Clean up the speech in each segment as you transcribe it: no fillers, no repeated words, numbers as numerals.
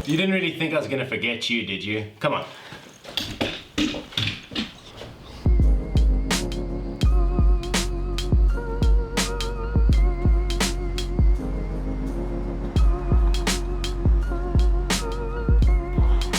You didn't really think I was gonna forget you, did you? Come on.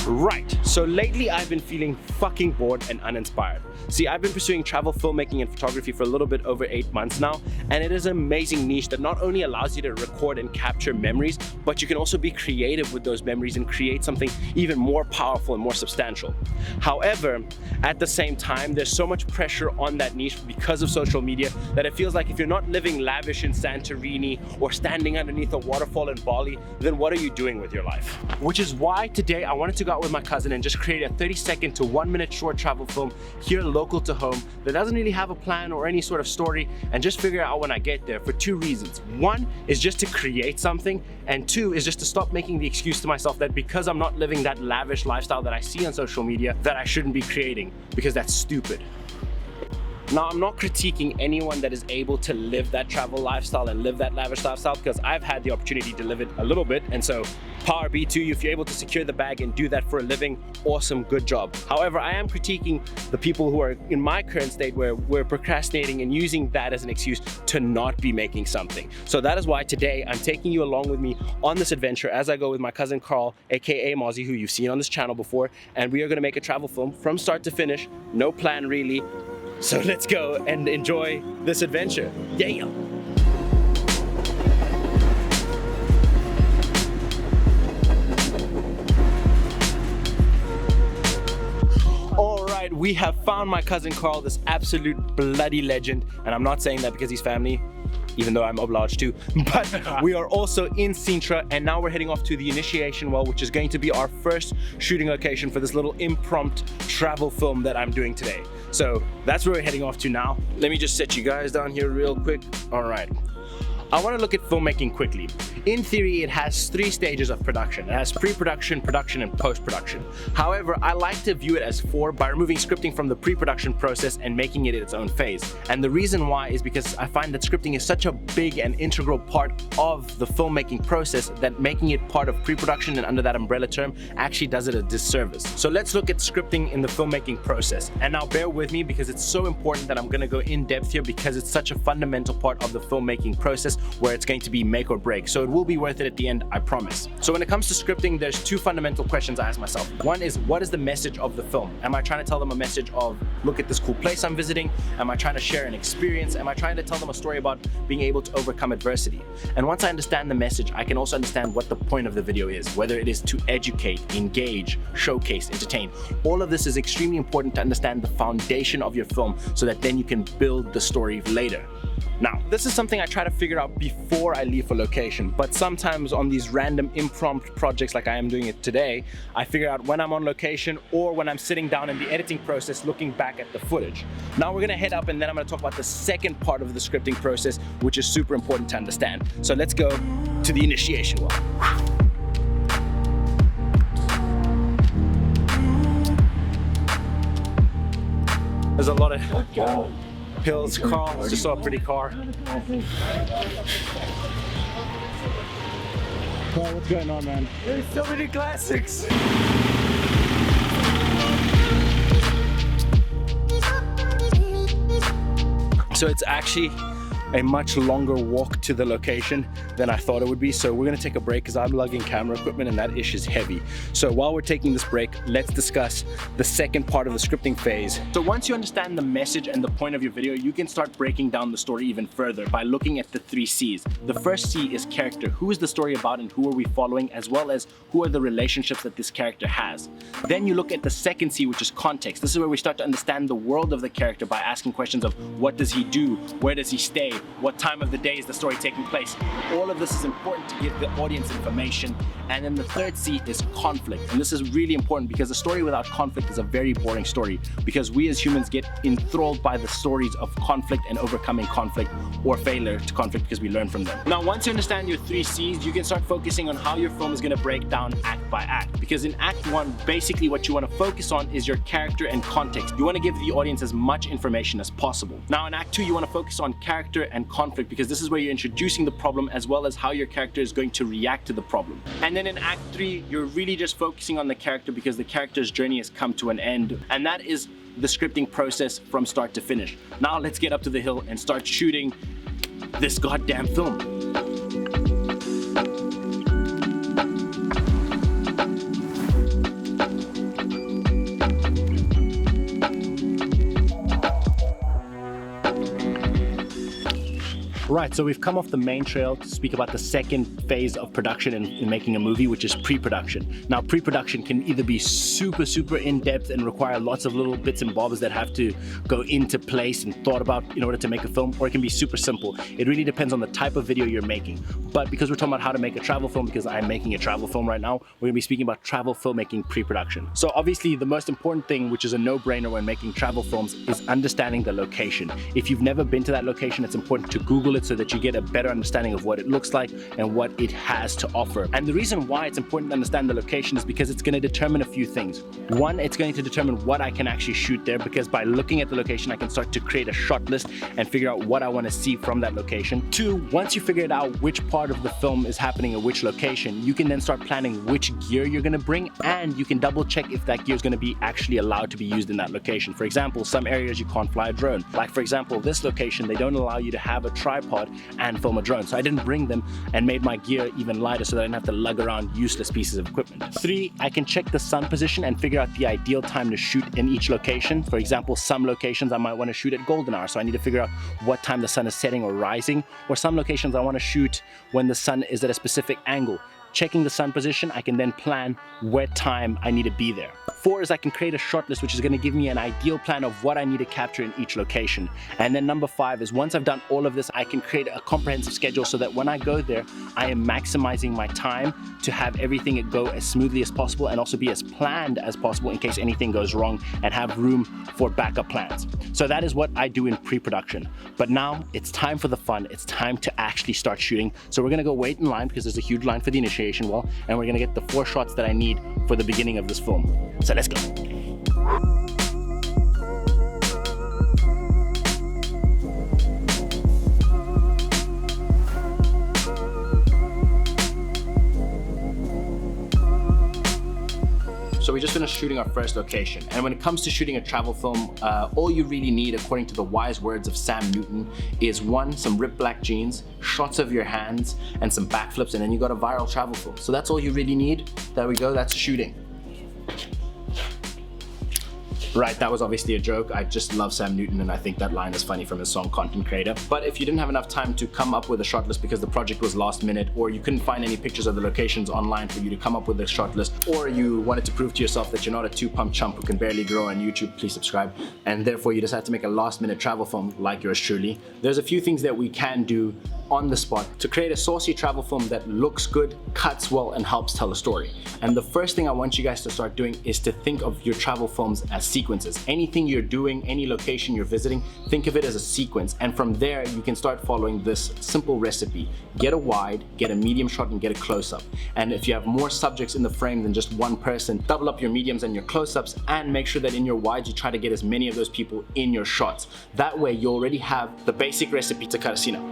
Right, so lately I've been feeling fucking bored and uninspired. See, I've been pursuing travel filmmaking and photography for a little bit over 8 months now, and it is an amazing niche that not only allows you to record and capture memories, but you can also be creative with those memories and create something even more powerful and more substantial. However, at the same time, there's so much pressure on that niche because of social media that it feels like if you're not living lavish in Santorini or standing underneath a waterfall in Bali, then what are you doing with your life? Which is why today I wanted to go out with my cousin and just create a 30-second to 1-minute short travel film here local to home that doesn't really have a plan or any sort of story, and just figure out when I get there for 2 reasons. 1 is just to create something, and 2 is just to stop making the excuse to myself that because I'm not living that lavish lifestyle that I see on social media that I shouldn't be creating, because that's stupid. Now, I'm not critiquing anyone that is able to live that travel lifestyle and live that lavish lifestyle, because I've had the opportunity to live it a little bit, and so power be to you. If you're able to secure the bag and do that for a living, awesome, good job. However, I am critiquing the people who are in my current state where we're procrastinating and using that as an excuse to not be making something. So that is why today I'm taking you along with me on this adventure as I go with my cousin Karl, aka Mozzie, who you've seen on this channel before, and we are going to make a travel film from start to finish. No plan really. So let's go and enjoy this adventure. Yeah. All right, we have found my cousin Karl, this absolute bloody legend. And I'm not saying that because he's family, even though I'm obliged to, but we are also in Sintra, and now we're heading off to the initiation well, which is going to be our first shooting location for this little impromptu travel film that I'm doing today. So that's where we're heading off to now. Let me just set you guys down here real quick. All right. I want to look at filmmaking quickly. In theory, it has 3 stages of production. It has pre-production, production, and post-production. However, I like to view it as 4 by removing scripting from the pre-production process and making it its own phase. And the reason why is because I find that scripting is such a big and integral part of the filmmaking process that making it part of pre-production and under that umbrella term actually does it a disservice. So let's look at scripting in the filmmaking process. And now bear with me because it's so important that I'm going to go in depth here because it's such a fundamental part of the filmmaking process where it's going to be make or break. So it will be worth it at the end, I promise. So when it comes to scripting, there's 2 fundamental questions I ask myself. One is, what is the message of the film? Am I trying to tell them a message of, look at this cool place I'm visiting? Am I trying to share an experience? Am I trying to tell them a story about being able to overcome adversity? And once I understand the message, I can also understand what the point of the video is, whether it is to educate, engage, showcase, entertain. All of this is extremely important to understand the foundation of your film so that then you can build the story later. Now, this is something I try to figure out before I leave for location, but sometimes on these random impromptu projects like I am doing it today, I figure out when I'm on location or when I'm sitting down in the editing process looking back at the footage. Now we're gonna head up and then I'm gonna talk about the second part of the scripting process, which is super important to understand. So let's go to the initiation well. There's a lot of hills. Karl just saw a pretty car. Karl, what's going on, man? There's so many classics. So it's actually a much longer walk to the location than I thought it would be. So we're gonna take a break because I'm lugging camera equipment and that ish is heavy. So while we're taking this break, let's discuss the second part of the scripting phase. So once you understand the message and the point of your video, you can start breaking down the story even further by looking at the 3 C's. The first C is character. Who is the story about and who are we following, as well as who are the relationships that this character has. Then you look at the second C, which is context. This is where we start to understand the world of the character by asking questions of what does he do, where does he stay, what time of the day is the story taking place. All of this is important to give the audience information. And then the third C is conflict. And this is really important because a story without conflict is a very boring story, because we as humans get enthralled by the stories of conflict and overcoming conflict or failure to conflict because we learn from them. Now, once you understand your 3 C's, you can start focusing on how your film is going to break down act by act. Because in Act 1, basically what you want to focus on is your character and context. You want to give the audience as much information as possible. Now in Act 2, you want to focus on character character and conflict, because this is where you're introducing the problem as well as how your character is going to react to the problem. And then in Act 3, you're really just focusing on the character because the character's journey has come to an end. And that is the scripting process from start to finish. Now let's get up to the hill and start shooting this goddamn film. Right, so we've come off the main trail to speak about the second phase of production in making a movie, which is pre-production. Now, pre-production can either be super in-depth and require lots of little bits and bobs that have to go into place and thought about in order to make a film, or it can be super simple. It really depends on the type of video you're making. But because we're talking about how to make a travel film, because I'm making a travel film right now, we're gonna be speaking about travel filmmaking pre-production. So obviously the most important thing, which is a no-brainer when making travel films, is understanding the location. If you've never been to that location, it's important to Google it so that you get a better understanding of what it looks like and what it has to offer. And the reason why it's important to understand the location is because it's going to determine a few things. One, it's going to determine what I can actually shoot there, because by looking at the location, I can start to create a shot list and figure out what I want to see from that location. Two, once you figured out which part of the film is happening at which location, you can then start planning which gear you're going to bring, and you can double check if that gear is going to be actually allowed to be used in that location. For example, some areas you can't fly a drone. Like for example, this location, they don't allow you to have a tripod and film a drone. So I didn't bring them and made my gear even lighter so that I didn't have to lug around useless pieces of equipment. Three, I can check the sun position and figure out the ideal time to shoot in each location. For example, some locations I might want to shoot at golden hour, so I need to figure out what time the sun is setting or rising, or some locations I want to shoot when the sun is at a specific angle. Checking the sun position, I can then plan what time I need to be there. Four is I can create a shot list, which is going to give me an ideal plan of what I need to capture in each location. And then number five is once I've done all of this, I can create a comprehensive schedule so that when I go there, I am maximizing my time to have everything go as smoothly as possible and also be as planned as possible in case anything goes wrong, and have room for backup plans. So that is what I do in pre-production. But now it's time for the fun. It's time to actually start shooting. So we're going to go wait in line because there's a huge line for the initiation well, and we're gonna get the 4 shots that I need for the beginning of this film. So let's go. So we just finished shooting our first location, and when it comes to shooting a travel film, all you really need, according to the wise words of Sam Newton, is one, some ripped black jeans, shots of your hands, and some backflips, and then you got a viral travel film. So that's all you really need. There we go, that's shooting. Right, that was obviously a joke. I just love Sam Newton, and I think that line is funny from his song Content Creator. But if you didn't have enough time to come up with a shot list because the project was last minute, or you couldn't find any pictures of the locations online for you to come up with a shot list, or you wanted to prove to yourself that you're not a 2-pump chump who can barely grow on YouTube, please subscribe, and therefore you decide to make a last minute travel film like yours truly, there's a few things that we can do on the spot to create a saucy travel film that looks good, cuts well, and helps tell a story. And the first thing I want you guys to start doing is to think of your travel films as sequences. Anything you're doing, any location you're visiting, think of it as a sequence. And from there, you can start following this simple recipe. Get a wide, get a medium shot, and get a close-up. And if you have more subjects in the frame than just one person, double up your mediums and your close-ups, and make sure that in your wides, you try to get as many of those people in your shots. That way, you already have the basic recipe to cut a scene up.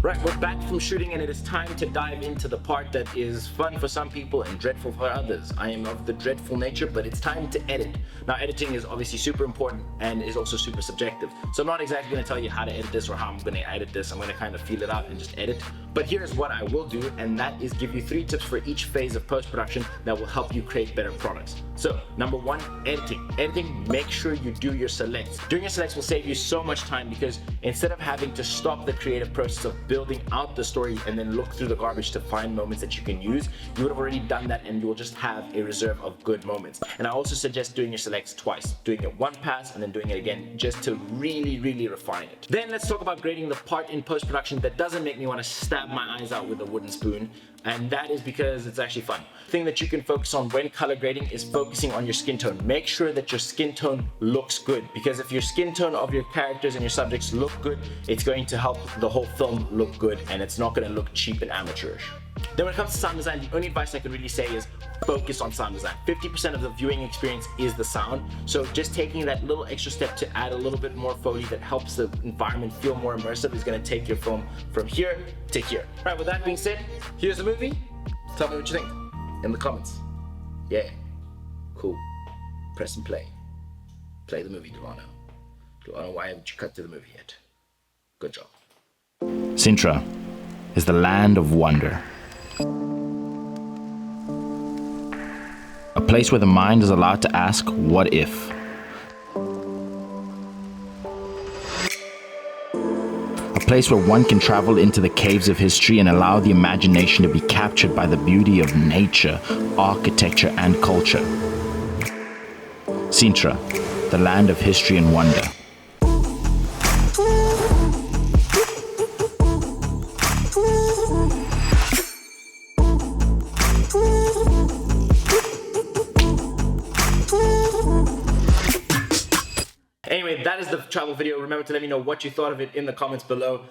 Right, we're back from shooting, and it is time to dive into the part that is fun for some people and dreadful for others. I am of the dreadful nature, but it's time to edit. Now, editing is obviously super important and is also super subjective. So I'm not exactly going to tell you how to edit this or how I'm going to edit this. I'm going to kind of feel it out and just edit. But here's what I will do, and that is give you 3 tips for each phase of post-production that will help you create better products. So, number 1, editing. Editing, make sure you do your selects. Doing your selects will save you so much time, because instead of having to stop the creative process of building out the story and then look through the garbage to find moments that you can use, you would have already done that, and you will just have a reserve of good moments. And I also suggest doing your selects twice, doing it one pass and then doing it again, just to really, really refine it. Then let's talk about grading the part in post-production that doesn't make me want to stab my eyes out with a wooden spoon, and that is because it's actually fun. The thing that you can focus on when color grading is focusing on your skin tone. Make sure that your skin tone looks good, because if your skin tone of your characters and your subjects look good, it's going to help the whole film look good, and it's not going to look cheap and amateurish. Then when it comes to sound design, the only advice I could really say is focus on sound design. 50% of the viewing experience is the sound. So just taking that little extra step to add a little bit more Foley that helps the environment feel more immersive is gonna take your film from here to here. All right, with that being said, here's the movie. Tell me what you think in the comments. Yeah, cool. Press and play. Play the movie, Delano. Delano, why haven't you cut to the movie yet? Good job. Sintra is the land of wonder. A place where the mind is allowed to ask, what if? A place where one can travel into the caves of history and allow the imagination to be captured by the beauty of nature, architecture, and culture. Sintra, the land of history and wonder. Anyway, that is the travel video. Remember to let me know what you thought of it in the comments below.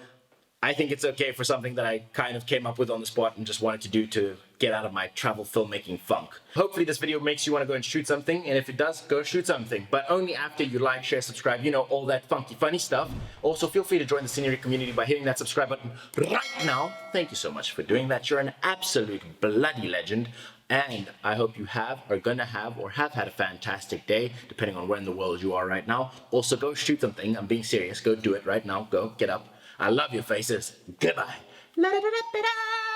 I think it's okay for something that I kind of came up with on the spot and just wanted to do to get out of my travel filmmaking funk. Hopefully this video makes you want to go and shoot something, and if it does, go shoot something. But only after you like, share, subscribe, you know, all that funky, funny stuff. Also, feel free to join the scenery community by hitting that subscribe button right now. Thank you so much for doing that. You're an absolute bloody legend. And I hope you have, are gonna have, or have had a fantastic day, depending on where in the world you are right now. Also, go shoot something. I'm being serious. Go do it right now. Go, get up. I love your faces. Goodbye. La, da, da, da, da.